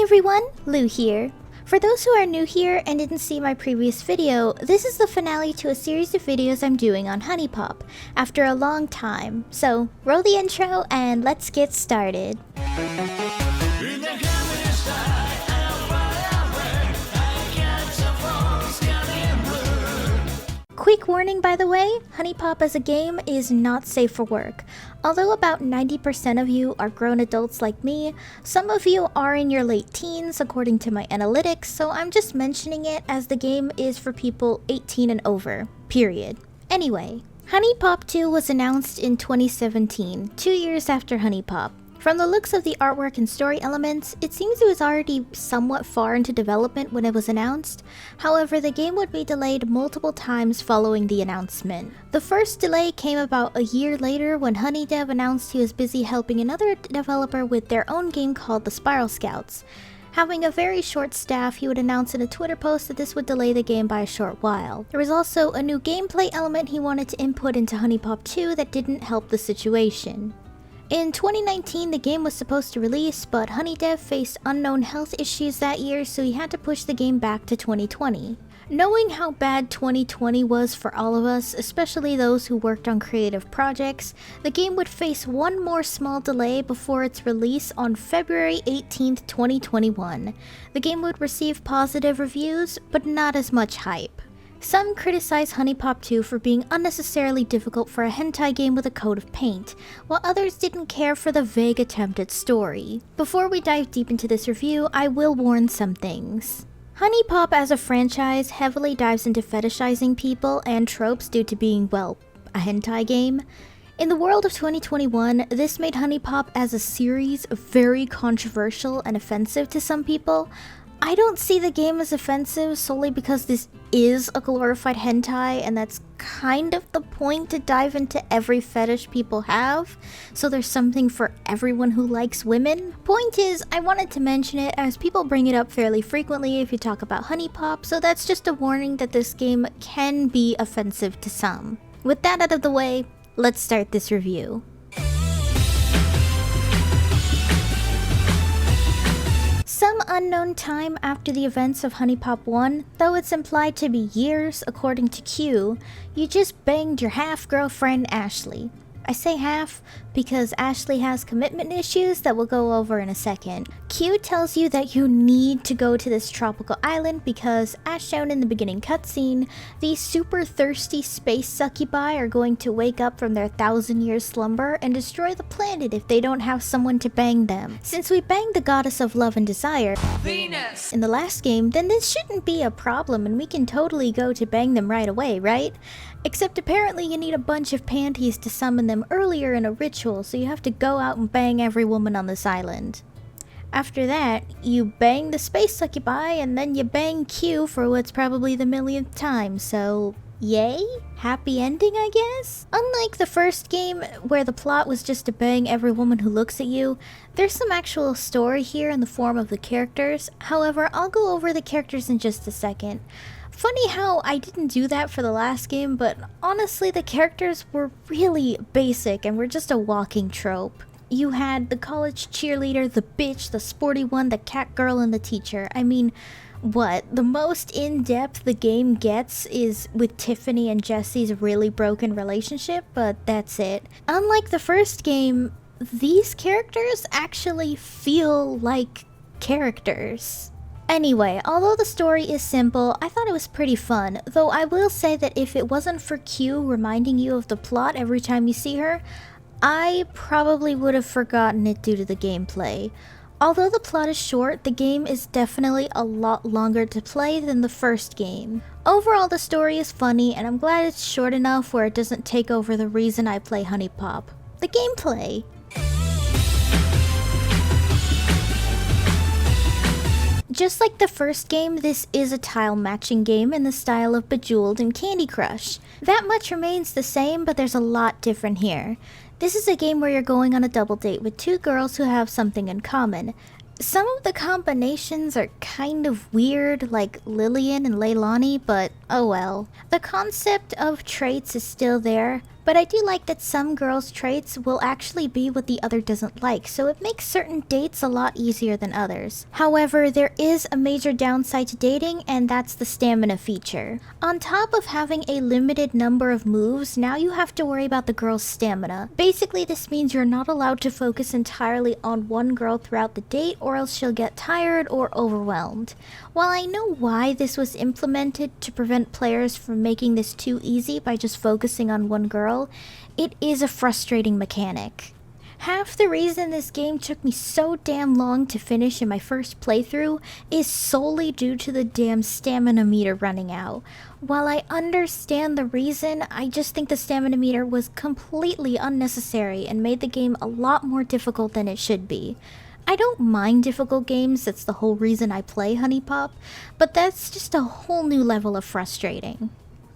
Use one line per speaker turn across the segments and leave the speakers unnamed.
everyone, Lou here. For those who are new here and didn't see my previous video, this is the finale to a series of videos I'm doing on Huniepop after a long time. So roll the intro and let's get started. Quick warning by the way, Huniepop as a game is not safe for work. Although about 90% of you are grown adults like me, some of you are in your late teens according to my analytics, so I'm just mentioning it as the game is for people 18 and over, period. Anyway, Huniepop 2 was announced in 2017, 2 years after Huniepop. From the looks of the artwork and story elements, it seems it was already somewhat far into development when it was announced. However, the game would be delayed multiple times following the announcement. The first delay came about a year later when Huniedev announced he was busy helping another developer with their own game called the Spiral Scouts. Having a very short staff, he would announce in a Twitter post that this would delay the game by a short while. There was also a new gameplay element he wanted to input into Huniepop 2 that didn't help the situation. In 2019, the game was supposed to release, but Huniedev faced unknown health issues that year, so he had to push the game back to 2020. Knowing how bad 2020 was for all of us, especially those who worked on creative projects, the game would face one more small delay before its release on February 18th, 2021. The game would receive positive reviews, but not as much hype. Some criticize Huniepop 2 for being unnecessarily difficult for a hentai game with a coat of paint, while others didn't care for the vague attempt at story. Before we dive deep into this review, I will warn some things. Huniepop as a franchise heavily dives into fetishizing people and tropes due to being, well, a hentai game. In the world of 2021, this made Huniepop as a series very controversial and offensive to some people. I don't see the game as offensive solely because this is a glorified hentai and that's kind of the point, to dive into every fetish people have, so there's something for everyone who likes women. Point is, I wanted to mention it as people bring it up fairly frequently if you talk about Huniepop, so that's just a warning that this game can be offensive to some. With that out of the way, let's start this review. Some unknown time after the events of Huniepop 1, though it's implied to be years according to Q, you just banged your half-girlfriend Ashley. I say half because Ashley has commitment issues that we'll go over in a second. Q tells you that you need to go to this tropical island because, as shown in the beginning cutscene, these super thirsty space succubi are going to wake up from their 1,000-year slumber and destroy the planet if they don't have someone to bang them. Since we banged the goddess of love and desire, Venus, in the last game, then this shouldn't be a problem and we can totally go to bang them right away, right? Except apparently you need a bunch of panties to summon them earlier in a ritual, so you have to go out and bang every woman on this island. After that, you bang the space succubi and then you bang Q for what's probably the millionth time, so yay? Happy ending, I guess? Unlike the first game, where the plot was just to bang every woman who looks at you, there's some actual story here in the form of the characters. However, I'll go over the characters in just a second. Funny how I didn't do that for the last game, but honestly the characters were really basic and were just a walking trope. You had the college cheerleader, the bitch, the sporty one, the cat girl, and the teacher. I mean, what? The most in-depth the game gets is with Tiffany and Jesse's really broken relationship, but that's it. Unlike the first game, these characters actually feel like characters. Anyway, although the story is simple, I thought it was pretty fun, though I will say that if it wasn't for Q reminding you of the plot every time you see her, I probably would have forgotten it due to the gameplay. Although the plot is short, the game is definitely a lot longer to play than the first game. Overall, the story is funny, and I'm glad it's short enough where it doesn't take over the reason I play Huniepop: the gameplay. Just like the first game, this is a tile matching game in the style of Bejeweled and Candy Crush. That much remains the same, but there's a lot different here. This is a game where you're going on a double date with two girls who have something in common. Some of the combinations are kind of weird, like Lillian and Leilani, but Oh well. The concept of traits is still there, but I do like that some girls' traits will actually be what the other doesn't like, so it makes certain dates a lot easier than others. However, there is a major downside to dating, and that's the stamina feature. On top of having a limited number of moves, now you have to worry about the girl's stamina. Basically, this means you're not allowed to focus entirely on one girl throughout the date, or else she'll get tired or overwhelmed. While I know why this was implemented to prevent players from making this too easy by just focusing on one girl, it is a frustrating mechanic. Half the reason this game took me so damn long to finish in my first playthrough is solely due to the damn stamina meter running out. While I understand the reason, I just think the stamina meter was completely unnecessary and made the game a lot more difficult than it should be. I don't mind difficult games, that's the whole reason I play Huniepop, but that's just a whole new level of frustrating.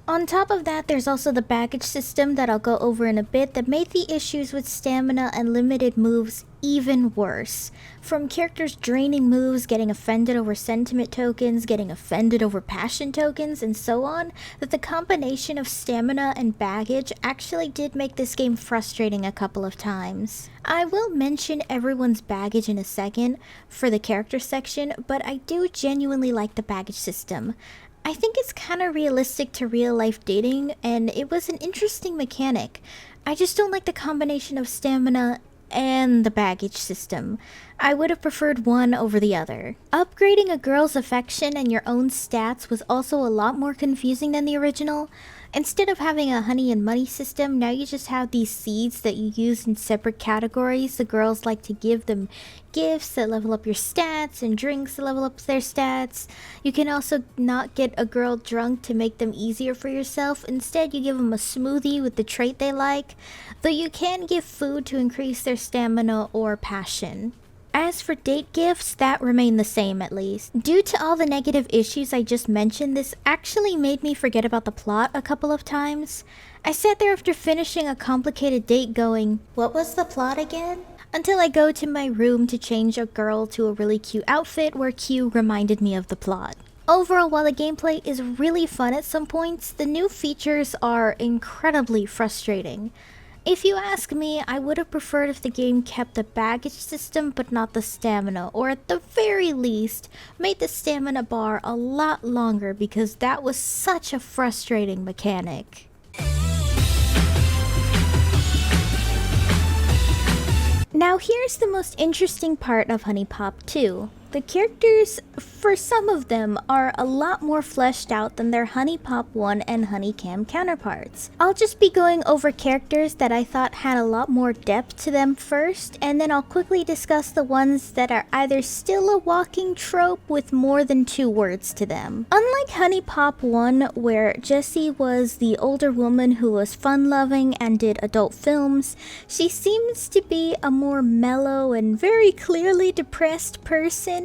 On top of that, there's also the baggage system that I'll go over in a bit that made the issues with stamina and limited moves even worse. From characters draining moves, getting offended over sentiment tokens, getting offended over passion tokens, and so on, that the combination of stamina and baggage actually did make this game frustrating a couple of times. I will mention everyone's baggage in a second for the character section, but I do genuinely like the baggage system. I think it's kind of realistic to real-life dating, and it was an interesting mechanic. I just don't like the combination of stamina and the baggage system. I would have preferred one over the other. Upgrading a girl's affection and your own stats was also a lot more confusing than the original. Instead of having a honey and money system, now you just have these seeds that you use in separate categories. The girls like to give them gifts that level up your stats and drinks that level up their stats. You can also not get a girl drunk to make them easier for yourself. Instead, you give them a smoothie with the trait they like, though you can give food to increase their stamina or passion. As for date gifts, that remained the same at least. Due to all the negative issues I just mentioned, this actually made me forget about the plot a couple of times. I sat there after finishing a complicated date going, "What was the plot again?" Until I go to my room to change a girl to a really cute outfit where Q reminded me of the plot. Overall, while the gameplay is really fun at some points, the new features are incredibly frustrating. If you ask me, I would have preferred if the game kept the baggage system but not the stamina, or at the very least, made the stamina bar a lot longer because that was such a frustrating mechanic. Now here's the most interesting part of Huniepop 2. The characters, for some of them, are a lot more fleshed out than their Huniepop 1 and Honeycam counterparts. I'll just be going over characters that I thought had a lot more depth to them first, and then I'll quickly discuss the ones that are either still a walking trope with more than 2 words to them. Unlike Huniepop 1, where Jessie was the older woman who was fun-loving and did adult films, she seems to be a more mellow and very clearly depressed person.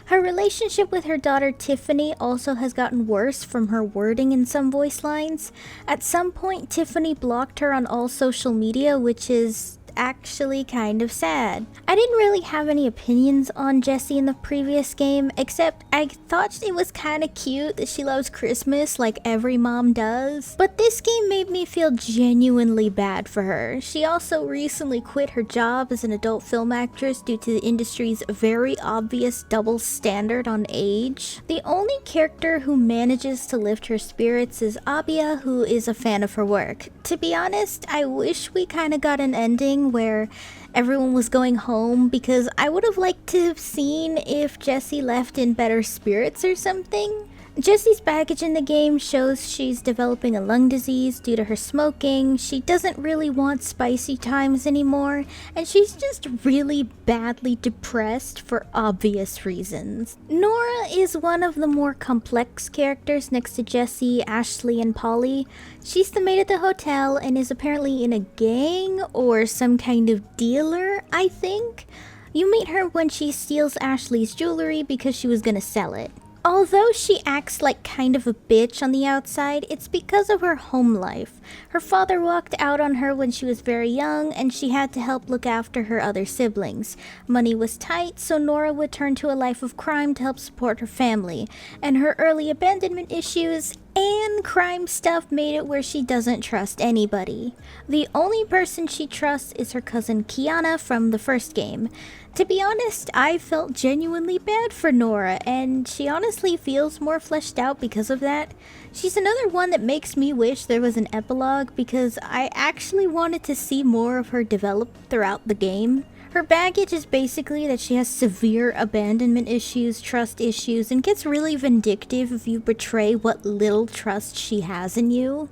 Her relationship with her daughter Tiffany also has gotten worse from her wording in some voice lines. At some point, Tiffany blocked her on all social media, which is actually kind of sad. I didn't really have any opinions on Jessie in the previous game, except I thought it was kind of cute that she loves Christmas like every mom does. But this game made me feel genuinely bad for her. She also recently quit her job as an adult film actress due to the industry's very obvious double standard on age. The only character who manages to lift her spirits is Abia, who is a fan of her work. To be honest, I wish we kind of got an ending where everyone was going home, because I would have liked to have seen if Jessie left in better spirits or something. Jessie's baggage in the game shows she's developing a lung disease due to her smoking. She doesn't really want spicy times anymore, and she's just really badly depressed for obvious reasons. Nora is one of the more complex characters next to Jessie, Ashley, and Polly. She's the maid at the hotel and is apparently in a gang or some kind of dealer, I think. You meet her when she steals Ashley's jewelry because she was gonna sell it. Although she acts like kind of a bitch on the outside, it's because of her home life. Her father walked out on her when she was very young, and she had to help look after her other siblings. Money was tight, so Nora would turn to a life of crime to help support her family. And her early abandonment issues, And crime stuff made it where she doesn't trust anybody. The only person she trusts is her cousin Kiana from the first game. To be honest, I felt genuinely bad for Nora, and she honestly feels more fleshed out because of that. She's another one that makes me wish there was an epilogue because I actually wanted to see more of her develop throughout the game. Her baggage is basically that she has severe abandonment issues, trust issues, and gets really vindictive if you betray what little trust she has in you.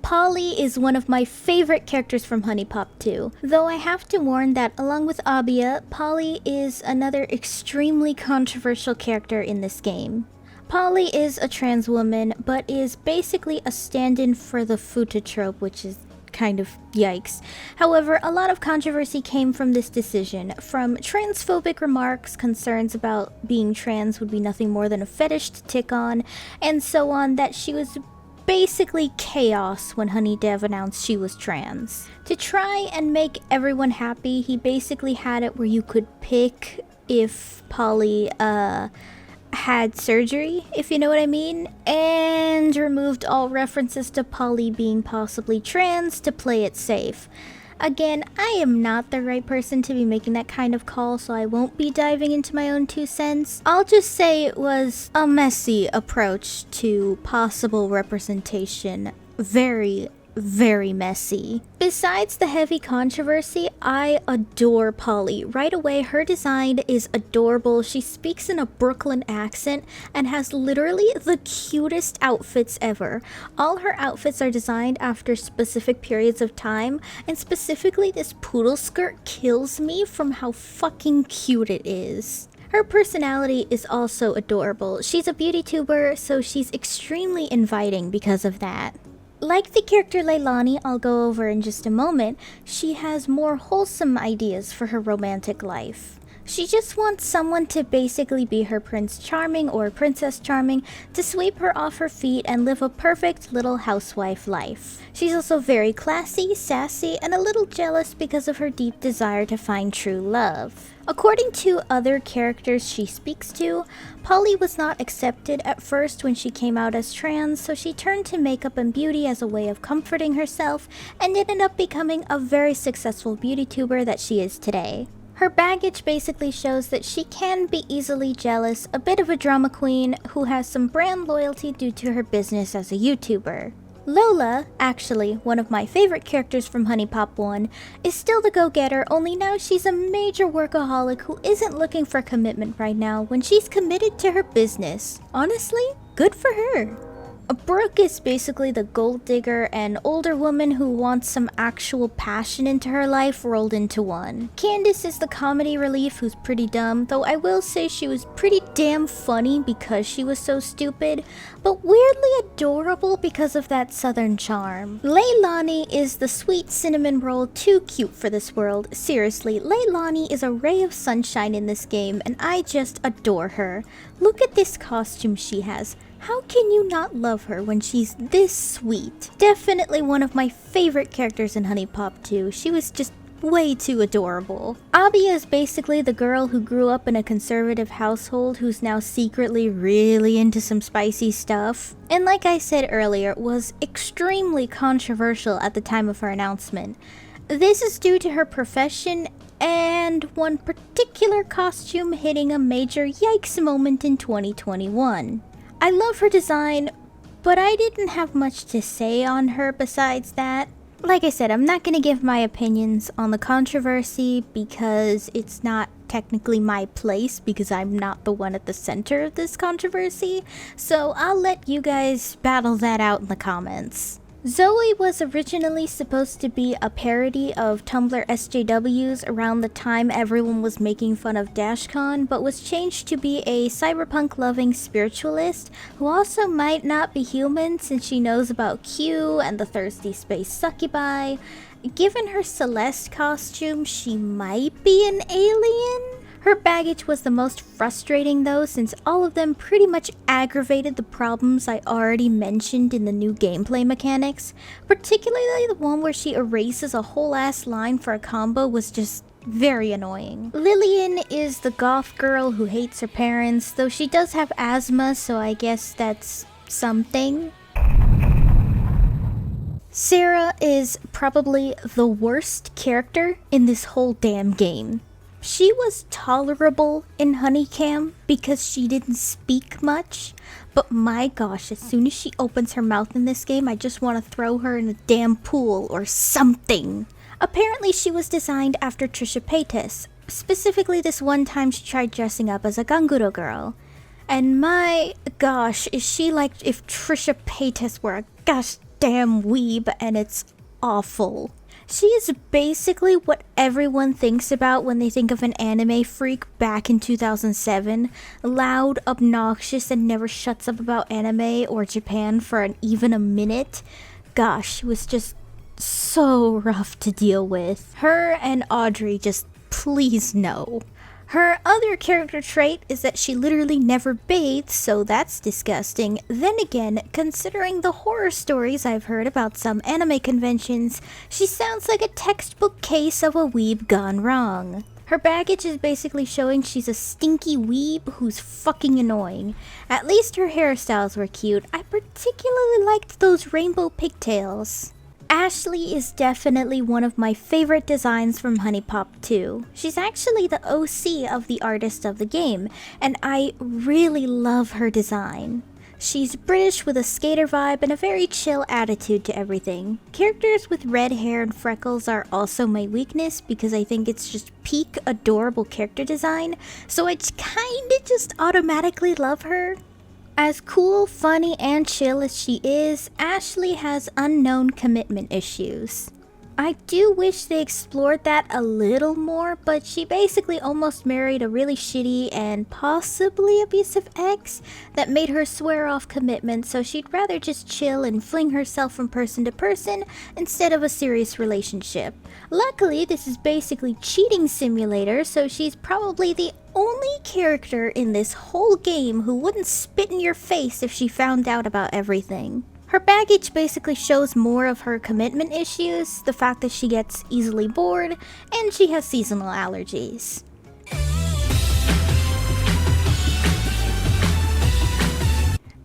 Polly is one of my favorite characters from Huniepop 2, though I have to warn that along with Abia, Polly is another extremely controversial character in this game. Polly is a trans woman, but is basically a stand-in for the futa trope, which is kind of yikes. However, a lot of controversy came from this decision, from transphobic remarks, concerns about being trans would be nothing more than a fetish to tick on, and so on, that she was basically chaos when Honeydev announced she was trans. To try and make everyone happy, he basically had it where you could pick if Polly had surgery, if you know what I mean, and removed all references to Polly being possibly trans to play it safe. Again, I am not the right person to be making that kind of call, so I won't be diving into my own 2 cents. I'll just say it was a messy approach to possible representation. Very, very messy. Besides the heavy controversy, I adore Polly. Right away, her design is adorable. She speaks in a Brooklyn accent and has literally the cutest outfits ever. All her outfits are designed after specific periods of time, and specifically this poodle skirt kills me from how fucking cute it is. Her personality is also adorable. She's a beauty tuber, so she's extremely inviting because of that. Like the character Leilani I'll go over in just a moment, she has more wholesome ideas for her romantic life. She just wants someone to basically be her Prince Charming or Princess Charming to sweep her off her feet and live a perfect little housewife life. She's also very classy, sassy, and a little jealous because of her deep desire to find true love. According to other characters she speaks to, Polly was not accepted at first when she came out as trans, so she turned to makeup and beauty as a way of comforting herself and ended up becoming a very successful beauty tuber that she is today. Her baggage basically shows that she can be easily jealous, a bit of a drama queen who has some brand loyalty due to her business as a YouTuber. Lola, actually one of my favorite characters from Huniepop 1, is still the go-getter, only now she's a major workaholic who isn't looking for commitment right now when she's committed to her business. Honestly, good for her. Brooke is basically the gold digger and older woman who wants some actual passion into her life rolled into one. Candace is the comedy relief who's pretty dumb, though I will say she was pretty damn funny because she was so stupid, but weirdly adorable because of that southern charm. Leilani is the sweet cinnamon roll too cute for this world. Seriously, Leilani is a ray of sunshine in this game and I just adore her. Look at this costume she has. How can you not love her when she's this sweet? Definitely one of my favorite characters in Huniepop 2. She was just way too adorable. Abia is basically the girl who grew up in a conservative household who's now secretly really into some spicy stuff. And like I said earlier, was extremely controversial at the time of her announcement. This is due to her profession and one particular costume hitting a major yikes moment in 2021. I love her design, but I didn't have much to say on her besides that. Like I said, I'm not going to give my opinions on the controversy because it's not technically my place because I'm not the one at the center of this controversy. So I'll let you guys battle that out in the comments. Zoe was originally supposed to be a parody of Tumblr SJWs around the time everyone was making fun of DashCon, but was changed to be a cyberpunk-loving spiritualist who also might not be human since she knows about Q and the thirsty space succubi. Given her Celeste costume, she might be an alien? Her baggage was the most frustrating though, since all of them pretty much aggravated the problems I already mentioned in the new gameplay mechanics. Particularly the one where she erases a whole ass line for a combo was just very annoying. Lillian is the goth girl who hates her parents, though she does have asthma, so I guess that's something. Sarah is probably the worst character in this whole damn game. She was tolerable in Honeycam because she didn't speak much, but my gosh, as soon as she opens her mouth in this game, I just want to throw her in a damn pool or something. Apparently she was designed after Trisha Paytas, specifically this one time she tried dressing up as a Ganguro girl. And my gosh, is she like if Trisha Paytas were a gosh damn weeb, and it's awful. She is basically what everyone thinks about when they think of an anime freak back in 2007. Loud, obnoxious, and never shuts up about anime or Japan for even a minute. Gosh, it was just so rough to deal with. Her and Audrey just please no. Her other character trait is that she literally never bathes, so that's disgusting. Then again, considering the horror stories I've heard about some anime conventions, she sounds like a textbook case of a weeb gone wrong. Her baggage is basically showing she's a stinky weeb who's fucking annoying. At least her hairstyles were cute. I particularly liked those rainbow pigtails. Ashley is definitely one of my favorite designs from Huniepop 2. She's actually the OC of the artist of the game, and I really love her design. She's British with a skater vibe and a very chill attitude to everything. Characters with red hair and freckles are also my weakness because I think it's just peak adorable character design, so I kinda just automatically love her. As cool, funny, and chill as she is, Ashley has unknown commitment issues. I do wish they explored that a little more, but she basically almost married a really shitty and possibly abusive ex that made her swear off commitment, so she'd rather just chill and fling herself from person to person instead of a serious relationship. Luckily, this is basically cheating simulator, so she's probably the only character in this whole game who wouldn't spit in your face if she found out about everything. Her baggage basically shows more of her commitment issues, the fact that she gets easily bored, and she has seasonal allergies.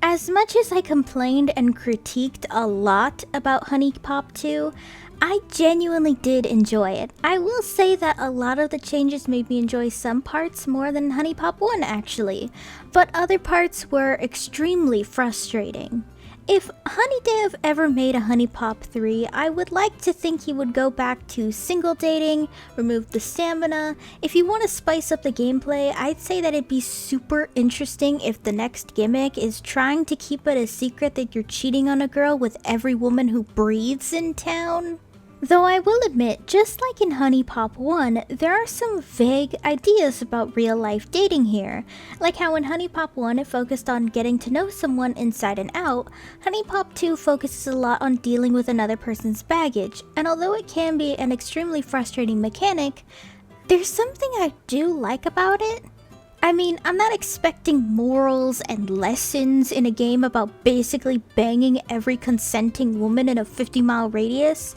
As much as I complained and critiqued a lot about Huniepop 2, I genuinely did enjoy it. I will say that a lot of the changes made me enjoy some parts more than Huniepop 1 actually, but other parts were extremely frustrating. If HoneyDev ever made a Huniepop 3, I would like to think he would go back to single dating, remove the stamina. If you want to spice up the gameplay, I'd say that it'd be super interesting if the next gimmick is trying to keep it a secret that you're cheating on a girl with every woman who breathes in town. Though I will admit, just like in Huniepop 1, there are some vague ideas about real-life dating here. Like how in Huniepop 1 it focused on getting to know someone inside and out, Huniepop 2 focuses a lot on dealing with another person's baggage, and although it can be an extremely frustrating mechanic, there's something I do like about it. I mean, I'm not expecting morals and lessons in a game about basically banging every consenting woman in a 50-mile radius,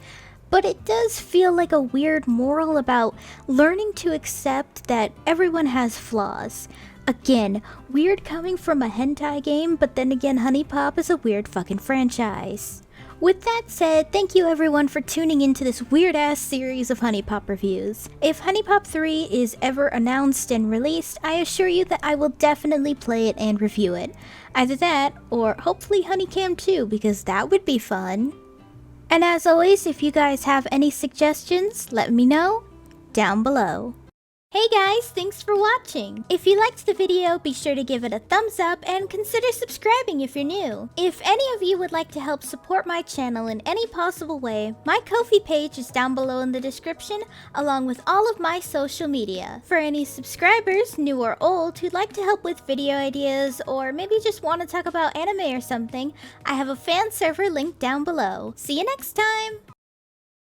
but it does feel like a weird moral about learning to accept that everyone has flaws. Again, weird coming from a hentai game, but then again, Huniepop is a weird fucking franchise. With that said, thank you everyone for tuning into this weird-ass series of Huniepop reviews. If Huniepop 3 is ever announced and released, I assure you that I will definitely play it and review it. Either that, or hopefully Honeycam 2, because that would be fun. And as always, if you guys have any suggestions, let me know down below. Hey guys, thanks for watching! If you liked the video, be sure to give it a thumbs up and consider subscribing if you're new. If any of you would like to help support my channel in any possible way, my Ko-fi page is down below in the description, along with all of my social media. For any subscribers, new or old, who'd like to help with video ideas, or maybe just want to talk about anime or something, I have a fan server linked down below. See you next time!